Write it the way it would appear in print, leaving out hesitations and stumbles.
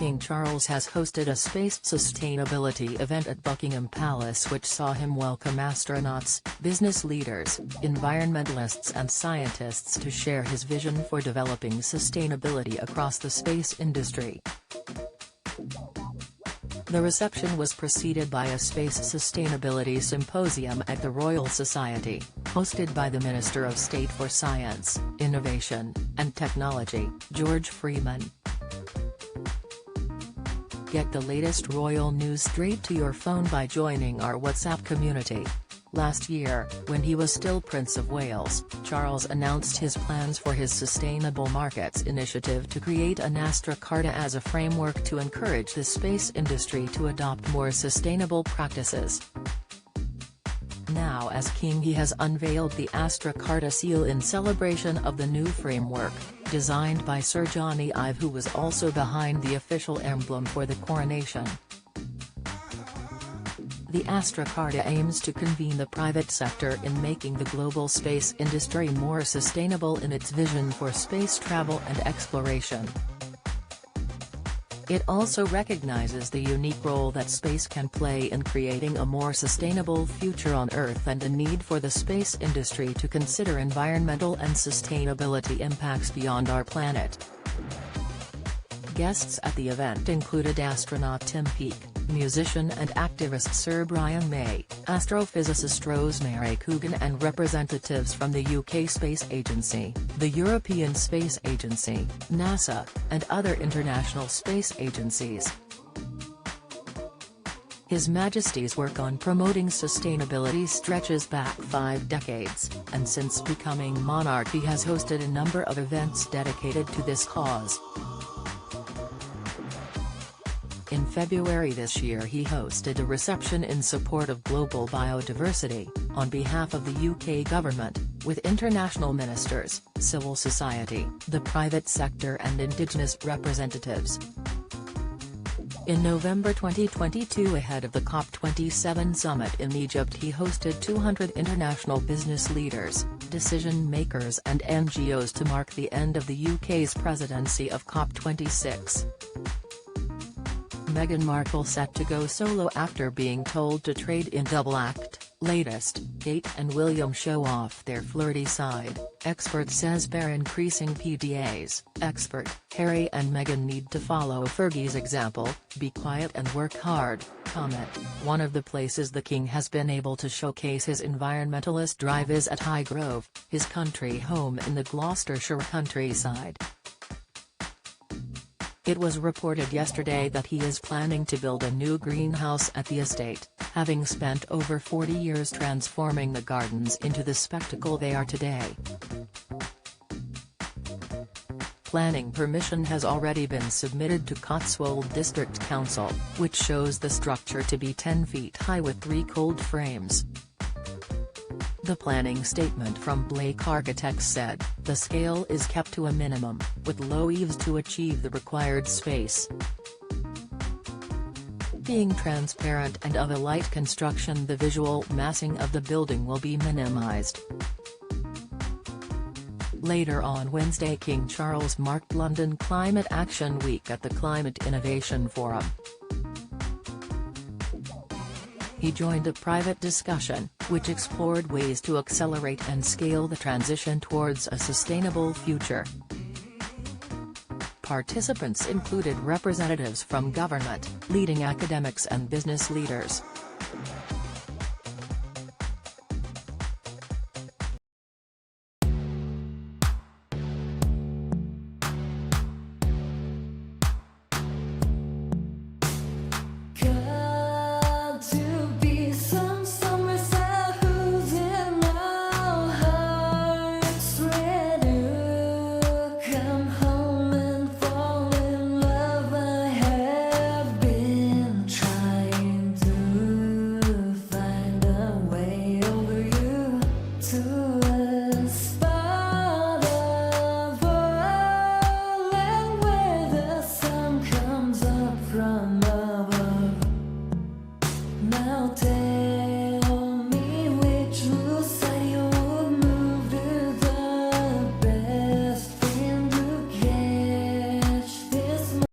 King Charles has hosted a space sustainability event at Buckingham Palace which saw him welcome astronauts, business leaders, environmentalists and scientists to share his vision for developing sustainability across the space industry. The reception was preceded by a space sustainability symposium at the Royal Society, hosted by the Minister of State for Science, Innovation, and Technology, George Freeman. Get the latest royal news straight to your phone by joining our WhatsApp community. Last year, when he was still Prince of Wales, Charles announced his plans for his Sustainable Markets initiative to create an Astra Carta as a framework to encourage the space industry to adopt more sustainable practices. Now as king he has unveiled the Astra Carta seal in celebration of the new framework, designed by Sir Johnny Ive, who was also behind the official emblem for the coronation. The Astra Carta aims to convene the private sector in making the global space industry more sustainable in its vision for space travel and exploration. It also recognizes the unique role that space can play in creating a more sustainable future on Earth and the need for the space industry to consider environmental and sustainability impacts beyond our planet. Guests at the event included astronaut Tim Peake, musician and activist Sir Brian May, astrophysicist Rosemary Coogan and representatives from the UK Space Agency, the European Space Agency, NASA, and other international space agencies. His Majesty's work on promoting sustainability stretches back 5 decades, and since becoming monarch he has hosted a number of events dedicated to this cause. In February this year he hosted a reception in support of global biodiversity, on behalf of the UK government, with international ministers, civil society, the private sector and indigenous representatives. In November 2022, ahead of the COP27 summit in Egypt, he hosted 200 international business leaders, decision-makers and NGOs to mark the end of the UK's presidency of COP26. Meghan Markle set to go solo after being told to trade in double act. Latest, Kate and William show off their flirty side, expert says bear increasing PDAs. Expert, Harry and Meghan need to follow Fergie's example, be quiet and work hard. Comment, one of the places the king has been able to showcase his environmentalist drive is at Highgrove, his country home in the Gloucestershire countryside. It was reported yesterday that he is planning to build a new greenhouse at the estate, having spent over 40 years transforming the gardens into the spectacle they are today. Planning permission has already been submitted to Cotswold District Council, which shows the structure to be 10 feet high with 3 cold frames. The planning statement from Blake Architects said, the scale is kept to a minimum, with low eaves to achieve the required space. Being transparent and of a light construction, the visual massing of the building will be minimized. Later on Wednesday, King Charles marked London Climate Action Week at the Climate Innovation Forum. He joined a private discussion, which explored ways to accelerate and scale the transition towards a sustainable future. Participants included representatives from government, leading academics and business leaders.